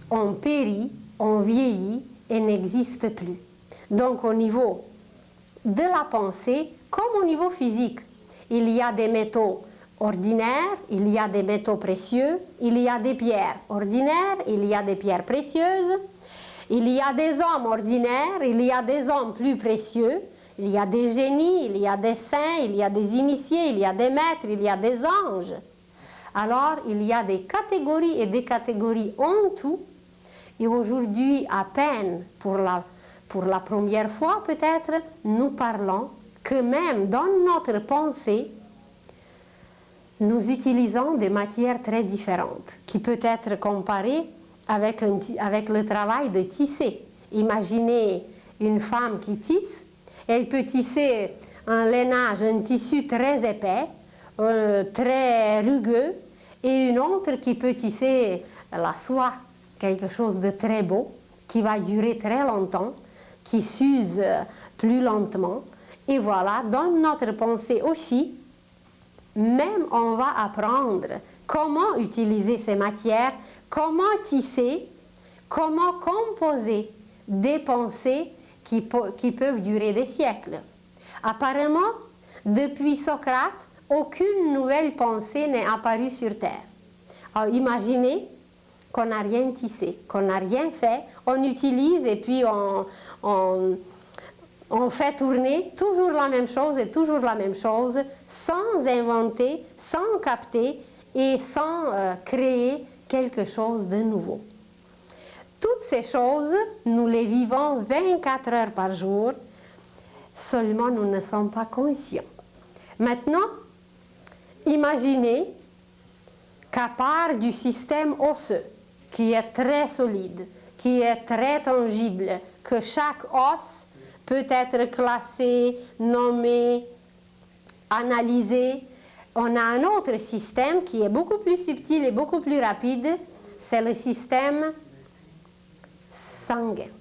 ont péri, ont vieilli et n'existent plus. Donc au niveau de la pensée, comme au niveau physique, il y a des métaux ordinaires, il y a des métaux précieux, il y a des pierres ordinaires, il y a des pierres précieuses, il y a des hommes ordinaires, il y a des hommes plus précieux, il y a des génies, il y a des saints, il y a des initiés, il y a des maîtres, il y a des anges. Alors, il y a des catégories et des catégories en tout. Et aujourd'hui, à peine, pour la première fois peut-être, nous parlons que même dans notre pensée, nous utilisons des matières très différentes, qui peut être comparées avec le travail de tisser. Imaginez une femme qui tisse, elle peut tisser un lainage, un tissu très épais, très rugueux, et une autre qui peut tisser la soie, quelque chose de très beau, qui va durer très longtemps, qui s'use plus lentement. Et voilà, dans notre pensée aussi, même on va apprendre comment utiliser ces matières, comment tisser, comment composer des pensées qui peuvent durer des siècles. Apparemment, depuis Socrate, aucune nouvelle pensée n'est apparue sur Terre. Alors imaginez qu'on n'a rien tissé, qu'on n'a rien fait, on utilise et puis on fait tourner toujours la même chose et toujours la même chose, sans inventer, sans capter et sans créer quelque chose de nouveau. Toutes ces choses, nous les vivons 24 heures par jour, seulement nous ne sommes pas conscients. Maintenant, imaginez qu'à part du système osseux, qui est très solide, qui est très tangible, que chaque os peut être classé, nommé, analysé, on a un autre système qui est beaucoup plus subtil et beaucoup plus rapide, c'est le système sanguin.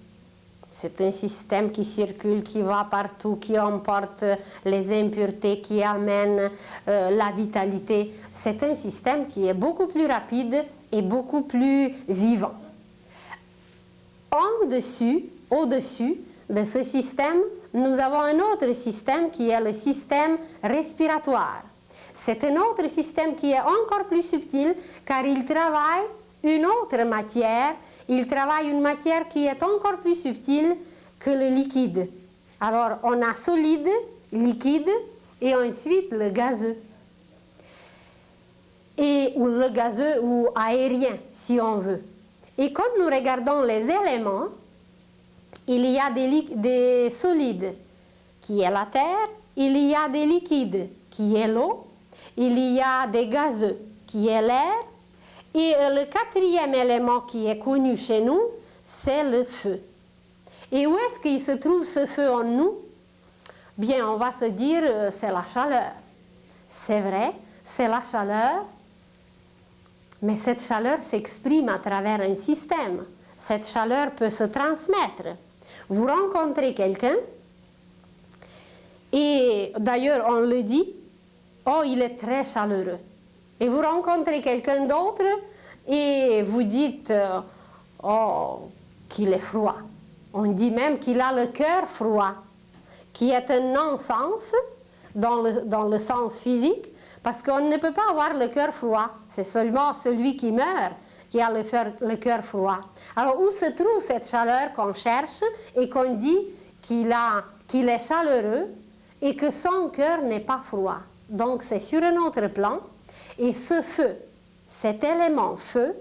C'est un système qui circule, qui va partout, qui emporte les impuretés, qui amène la vitalité. C'est un système qui est beaucoup plus rapide et beaucoup plus vivant. Au-dessus de ce système, nous avons un autre système qui est le système respiratoire. C'est un autre système qui est encore plus subtil car il travaille une autre matière. Il travaille une matière qui est encore plus subtile que le liquide. Alors, on a solide, liquide, et ensuite le gazeux. Ou le gazeux ou aérien, si on veut. Et quand nous regardons les éléments, il y a des solides, qui est la terre, il y a des liquides, qui est l'eau, il y a des gazeux, qui est l'air, et le quatrième élément qui est connu chez nous, c'est le feu. Et où est-ce qu'il se trouve ce feu en nous? Bien, on va se dire, c'est la chaleur. C'est vrai, c'est la chaleur, mais cette chaleur s'exprime à travers un système. Cette chaleur peut se transmettre. Vous rencontrez quelqu'un, et d'ailleurs on le dit, oh, il est très chaleureux. Et vous rencontrez quelqu'un d'autre, et vous dites, oh, qu'il est froid. On dit même qu'il a le cœur froid, qui est un non-sens dans le sens physique, parce qu'on ne peut pas avoir le cœur froid. C'est seulement celui qui meurt qui a le cœur froid. Alors, où se trouve cette chaleur qu'on cherche et qu'on dit qu'il est chaleureux et que son cœur n'est pas froid? Donc, c'est sur un autre plan. Et ce feu, cet élément feu,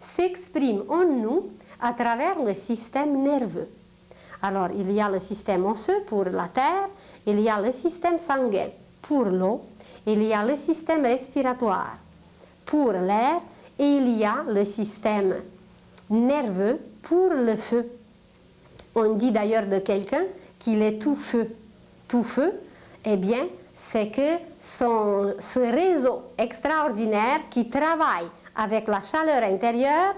s'exprime en nous à travers le système nerveux. Alors, il y a le système osseux pour la terre, il y a le système sanguin pour l'eau, il y a le système respiratoire pour l'air, et il y a le système nerveux pour le feu. On dit d'ailleurs de quelqu'un qu'il est tout feu. Tout feu, eh bien, c'est que ce réseau extraordinaire qui travaille avec la chaleur intérieure,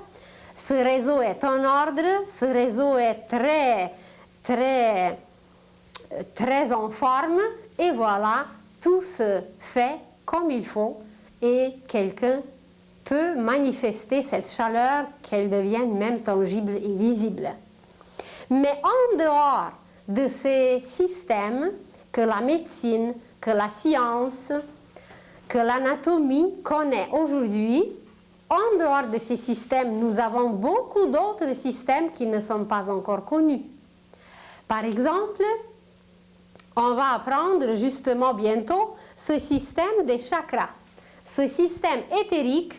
ce réseau est en ordre, ce réseau est très en forme, et voilà, tout se fait comme il faut, et quelqu'un peut manifester cette chaleur, qu'elle devienne même tangible et visible. Mais en dehors de ces systèmes que la médecine, que la science, que l'anatomie connaît aujourd'hui, en dehors de ces systèmes, nous avons beaucoup d'autres systèmes qui ne sont pas encore connus. Par exemple, on va apprendre justement bientôt ce système des chakras, ce système éthérique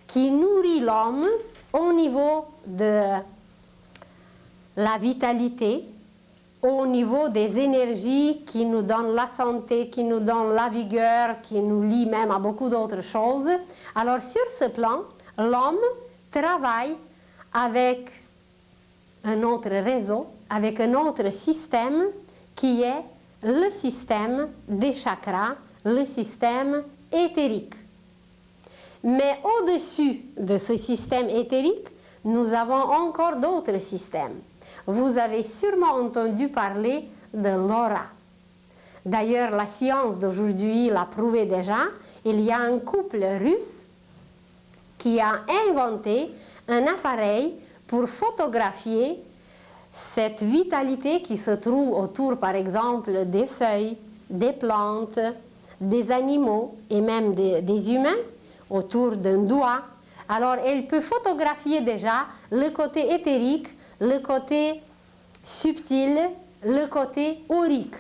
qui nourrit l'homme au niveau de la vitalité, au niveau des énergies qui nous donnent la santé, qui nous donnent la vigueur, qui nous lient même à beaucoup d'autres choses. Alors sur ce plan, l'homme travaille avec un autre réseau, avec un autre système qui est le système des chakras, le système éthérique. Mais au-dessus de ce système éthérique, nous avons encore d'autres systèmes. Vous avez sûrement entendu parler de l'aura. D'ailleurs, la science d'aujourd'hui l'a prouvé déjà. Il y a un couple russe qui a inventé un appareil pour photographier cette vitalité qui se trouve autour, par exemple, des feuilles, des plantes, des animaux et même des humains, autour d'un doigt. Alors, elle peut photographier déjà le côté éthérique, le côté subtil, le côté aurique.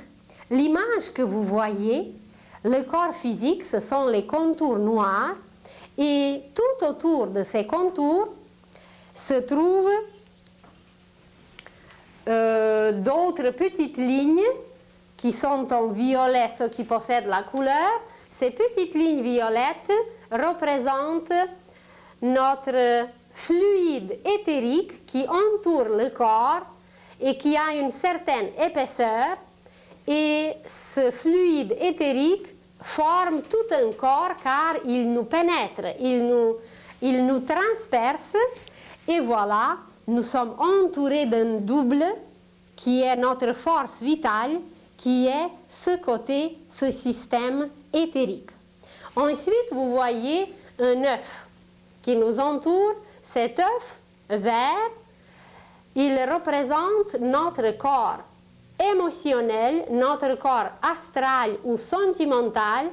L'image que vous voyez, le corps physique, ce sont les contours noirs, et tout autour de ces contours se trouvent d'autres petites lignes qui sont en violet, ceux qui possèdent la couleur. Ces petites lignes violettes représentent notre fluide éthérique qui entoure le corps et qui a une certaine épaisseur, et ce fluide éthérique forme tout un corps car il nous pénètre, il nous transperce, et voilà, nous sommes entourés d'un double qui est notre force vitale, qui est ce côté, ce système éthérique. Ensuite, vous voyez un œuf qui nous entoure. Cet œuf vert, il représente notre corps émotionnel, notre corps astral ou sentimental,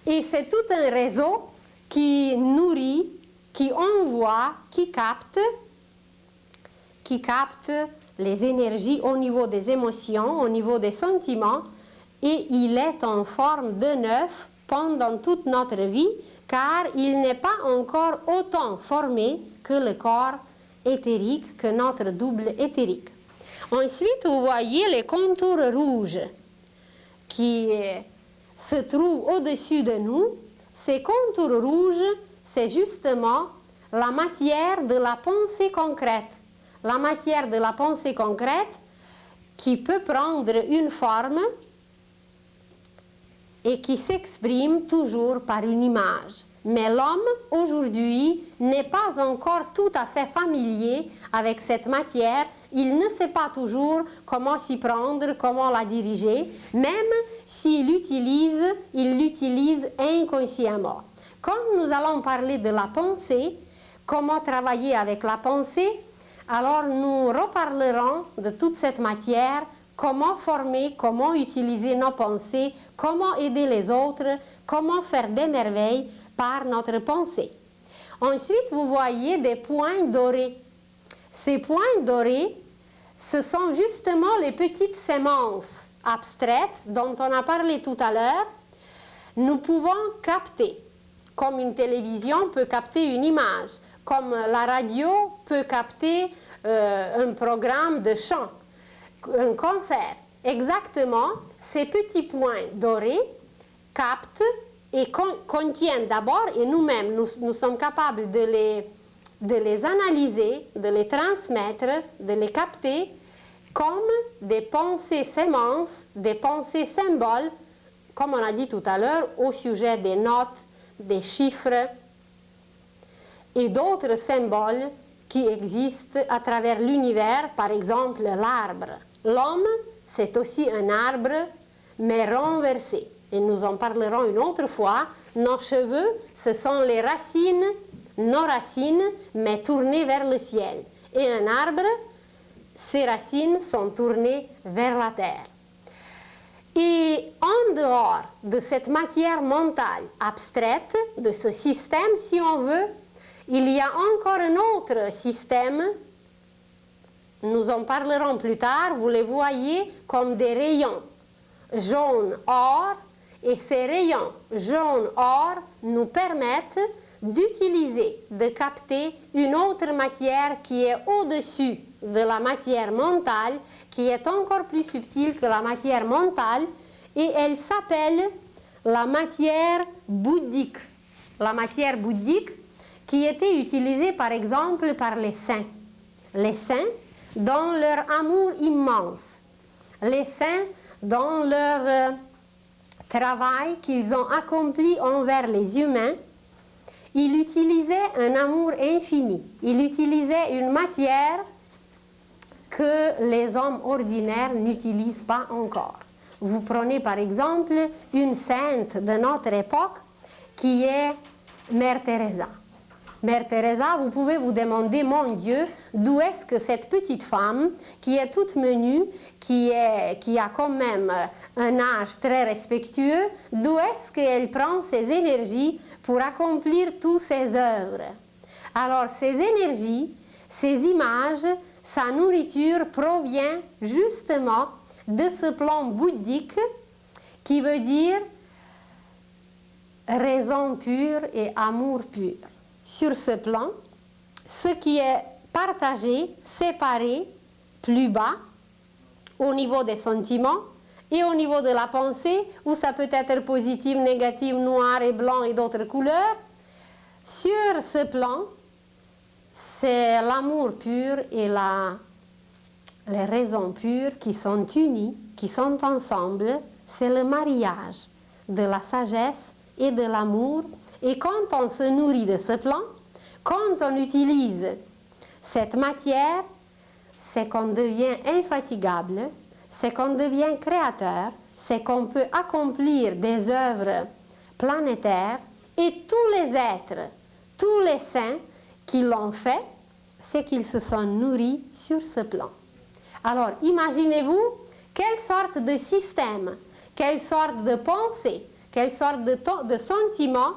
et c'est tout un réseau qui nourrit, qui envoie, qui capte les énergies au niveau des émotions, au niveau des sentiments, et il est en forme de œuf pendant toute notre vie, car il n'est pas encore autant formé que le corps éthérique, que notre double éthérique. Ensuite, vous voyez les contours rouges qui se trouve au-dessus de nous, ces contours rouges, c'est justement la matière de la pensée concrète. La matière de la pensée concrète qui peut prendre une forme et qui s'exprime toujours par une image. Mais l'homme, aujourd'hui, n'est pas encore tout à fait familier avec cette matière. Il ne sait pas toujours comment s'y prendre, comment la diriger, même s'il l'utilise, il l'utilise inconsciemment. Comme nous allons parler de la pensée, comment travailler avec la pensée, alors nous reparlerons de toute cette matière, comment former, comment utiliser nos pensées, comment aider les autres, comment faire des merveilles par notre pensée. Ensuite, vous voyez des points dorés. Ces points dorés, ce sont justement les petites sémences abstraites dont on a parlé tout à l'heure. Nous pouvons capter, comme une télévision peut capter une image, comme la radio peut capter un programme de chant, un concert. Exactement, ces petits points dorés captent et contiennent d'abord, et nous-mêmes, nous sommes capables de les analyser, de les transmettre, de les capter comme des pensées sémences, des pensées symboles, comme on a dit tout à l'heure, au sujet des notes, des chiffres et d'autres symboles qui existent à travers l'univers, par exemple l'arbre. L'homme, c'est aussi un arbre, mais renversé. Et nous en parlerons une autre fois. Nos cheveux, ce sont les racines, nos racines, mais tournées vers le ciel. Et un arbre, ses racines sont tournées vers la terre. Et en dehors de cette matière mentale abstraite, de ce système, si on veut, il y a encore un autre système. Nous en parlerons plus tard. Vous les voyez comme des rayons jaune-or. Et ces rayons jaune-or nous permettent d'utiliser, de capter une autre matière qui est au-dessus de la matière mentale, qui est encore plus subtile que la matière mentale, et elle s'appelle la matière bouddhique. La matière bouddhique qui était utilisée par exemple par les saints. Les saints dans leur amour immense. Les saints dans leur travail qu'ils ont accompli envers les humains, il utilisait un amour infini. Il utilisait une matière que les hommes ordinaires n'utilisent pas encore. Vous prenez par exemple une sainte de notre époque qui est Mère Teresa. Mère Teresa, vous pouvez vous demander, mon Dieu, d'où est-ce que cette petite femme, qui est toute menue, qui a quand même un âge très respectueux, d'où est-ce qu'elle prend ses énergies pour accomplir toutes ses œuvres? Alors, ces énergies, ces images, sa nourriture provient justement de ce plan bouddhique qui veut dire raison pure et amour pur. Sur ce plan, ce qui est partagé, séparé, plus bas, au niveau des sentiments et au niveau de la pensée, où ça peut être positif, négatif, noir et blanc et d'autres couleurs, sur ce plan, c'est l'amour pur et les raisons pures qui sont unies, qui sont ensemble. C'est le mariage de la sagesse et de l'amour. Et quand on se nourrit de ce plan, quand on utilise cette matière, c'est qu'on devient infatigable, c'est qu'on devient créateur, c'est qu'on peut accomplir des œuvres planétaires, et tous les êtres, tous les saints qui l'ont fait, c'est qu'ils se sont nourris sur ce plan. Alors, imaginez-vous quelle sorte de système, quelle sorte de pensée, quelle sorte de sentiment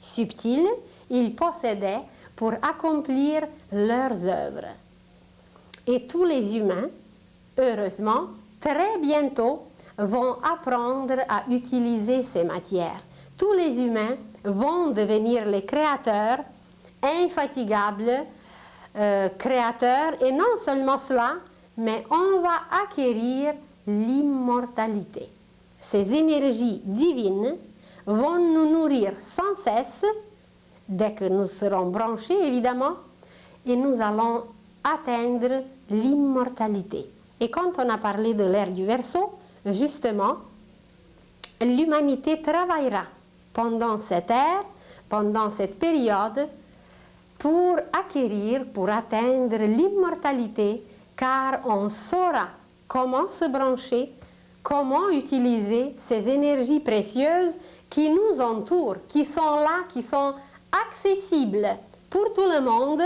subtil ils possédaient pour accomplir leurs œuvres. Et tous les humains, heureusement, très bientôt, vont apprendre à utiliser ces matières. Tous les humains vont devenir les créateurs, infatigables créateurs, et non seulement cela, mais on va acquérir l'immortalité. ces énergies divines vont nous nourrir sans cesse, dès que nous serons branchés évidemment, et nous allons atteindre l'immortalité. Et quand on a parlé de l'ère du Verseau, justement, l'humanité travaillera pendant cette ère, pendant cette période, pour acquérir, pour atteindre l'immortalité, car on saura comment se brancher, comment utiliser ces énergies précieuses qui nous entourent, qui sont là, qui sont accessibles pour tout le monde,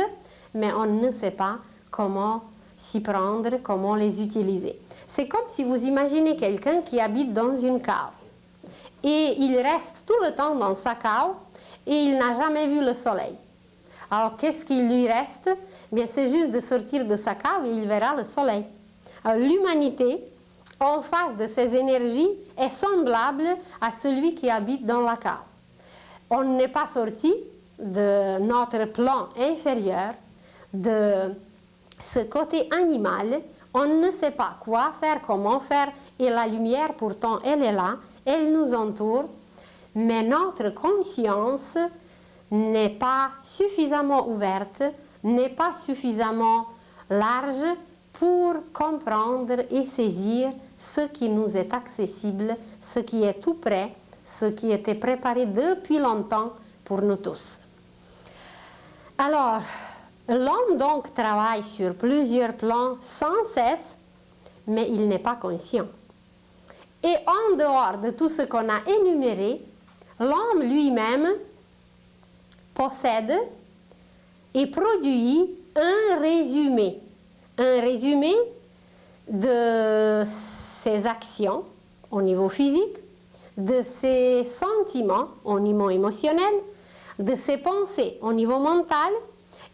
mais on ne sait pas comment s'y prendre, comment les utiliser. C'est comme si vous imaginez quelqu'un qui habite dans une cave et il reste tout le temps dans sa cave et il n'a jamais vu le soleil. Alors qu'est-ce qu'il lui reste? Bien, c'est juste de sortir de sa cave et il verra le soleil. L'humanité, en face de ces énergies, est semblable à celui qui habite dans la cave. On n'est pas sorti de notre plan inférieur, de ce côté animal, on ne sait pas quoi faire, comment faire, et la lumière pourtant elle est là, elle nous entoure, mais notre conscience n'est pas suffisamment ouverte, n'est pas suffisamment large pour comprendre et saisir ce qui nous est accessible, ce qui est tout près, ce qui était préparé depuis longtemps pour nous tous. Alors, l'homme donc travaille sur plusieurs plans sans cesse, mais il n'est pas conscient. Et en dehors de tout ce qu'on a énuméré, l'homme lui-même possède et produit un résumé de ses actions au niveau physique, de ses sentiments au niveau émotionnel, de ses pensées au niveau mental,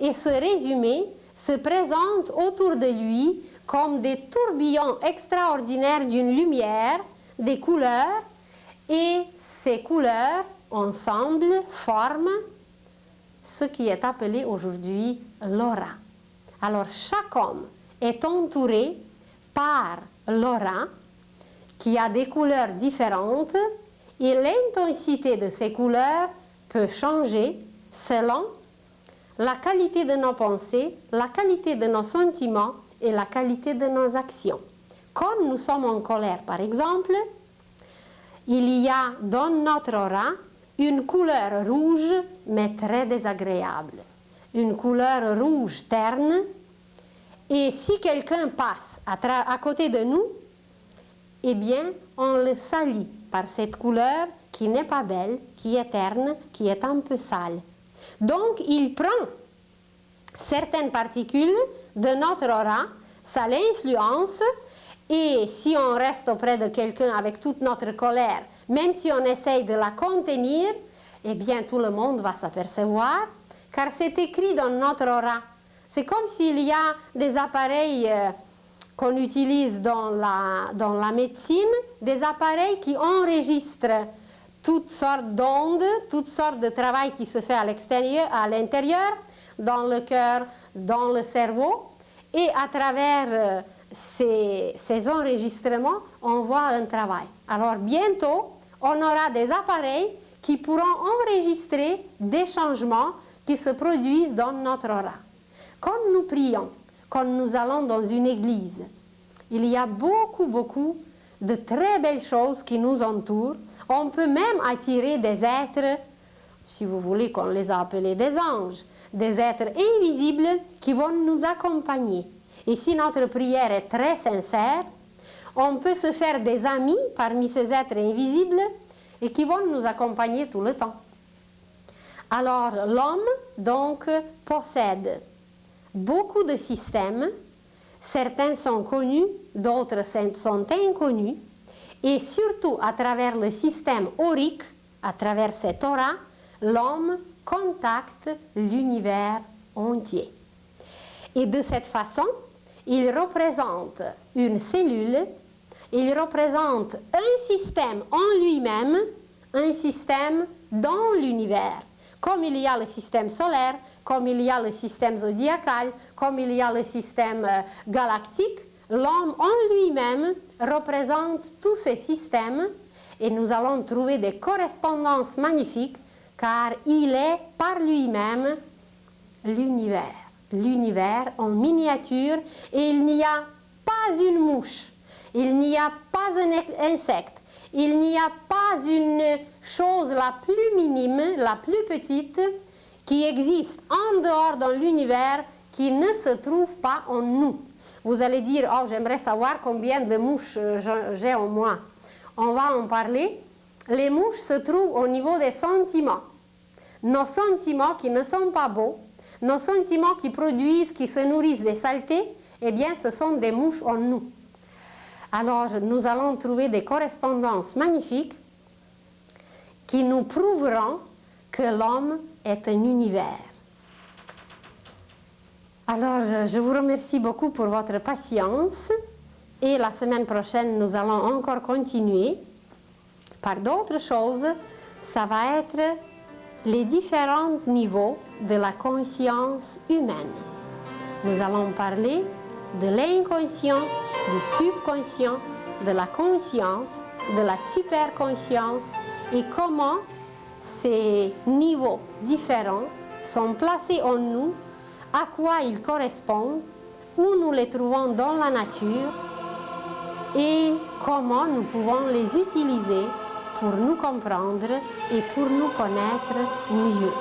et ce résumé se présente autour de lui comme des tourbillons extraordinaires d'une lumière, des couleurs, et ces couleurs ensemble forment ce qui est appelé aujourd'hui l'aura. Alors chaque homme est entouré par l'aura qui a des couleurs différentes et l'intensité de ces couleurs peut changer selon la qualité de nos pensées, la qualité de nos sentiments et la qualité de nos actions. Quand nous sommes en colère, par exemple, il y a dans notre aura une couleur rouge, mais très désagréable. Une couleur rouge terne. Et si quelqu'un passe à côté de nous, eh bien, on le salit par cette couleur qui n'est pas belle, qui est terne, qui est un peu sale. Donc, il prend certaines particules de notre aura, ça l'influence, et si on reste auprès de quelqu'un avec toute notre colère, même si on essaye de la contenir, eh bien tout le monde va s'apercevoir, car c'est écrit dans notre aura. C'est comme s'il y a des appareils qu'on utilise dans la médecine, des appareils qui enregistrent toutes sortes d'ondes, toutes sortes de travail qui se fait à l'intérieur, dans le cœur, dans le cerveau, et à travers ces enregistrements, on voit un travail. Alors bientôt, on aura des appareils qui pourront enregistrer des changements qui se produisent dans notre aura. Quand nous prions, quand nous allons dans une église, il y a beaucoup de très belles choses qui nous entourent. On peut même attirer des êtres, si vous voulez qu'on les appelle des anges, des êtres invisibles qui vont nous accompagner. Et si notre prière est très sincère, on peut se faire des amis parmi ces êtres invisibles et qui vont nous accompagner tout le temps. Alors l'homme donc possède beaucoup de systèmes, certains sont connus, d'autres sont inconnus, et surtout à travers le système aurique, à travers cette aura, l'homme contacte l'univers entier. Et de cette façon, il représente une cellule, il représente un système en lui-même, un système dans l'univers. Comme il y a le système solaire, comme il y a le système zodiacal, comme il y a le système galactique, l'homme en lui-même représente tous ces systèmes et nous allons trouver des correspondances magnifiques car il est par lui-même l'univers. L'univers en miniature et il n'y a pas une mouche, il n'y a pas un insecte, il n'y a pas une chose la plus minime, la plus petite qui existe en dehors dans l'univers qui ne se trouve pas en nous. Vous allez dire, oh j'aimerais savoir combien de mouches j'ai en moi. On va en parler. Les mouches se trouvent au niveau des sentiments. Nos sentiments qui ne sont pas beaux, nos sentiments qui produisent, qui se nourrissent des saletés, eh bien ce sont des mouches en nous. Alors nous allons trouver des correspondances magnifiques qui nous prouveront que l'homme est un univers. Alors je vous remercie beaucoup pour votre patience et la semaine prochaine nous allons encore continuer par d'autres choses. Ça va être les différents niveaux de la conscience humaine. Nous allons parler de l'inconscient, du subconscient, de la conscience, de la superconscience et comment ces niveaux différents sont placés en nous, à quoi ils correspondent, où nous les trouvons dans la nature et comment nous pouvons les utiliser pour nous comprendre et pour nous connaître mieux.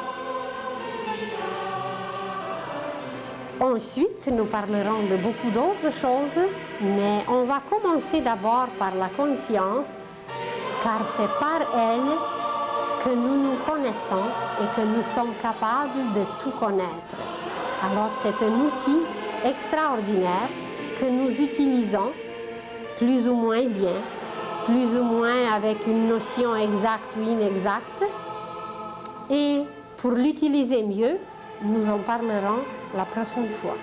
Ensuite, nous parlerons de beaucoup d'autres choses, mais on va commencer d'abord par la conscience, car c'est par elle que nous nous connaissons et que nous sommes capables de tout connaître. Alors c'est un outil extraordinaire que nous utilisons plus ou moins bien, plus ou moins avec une notion exacte ou inexacte. Et pour l'utiliser mieux, nous en parlerons la prochaine fois.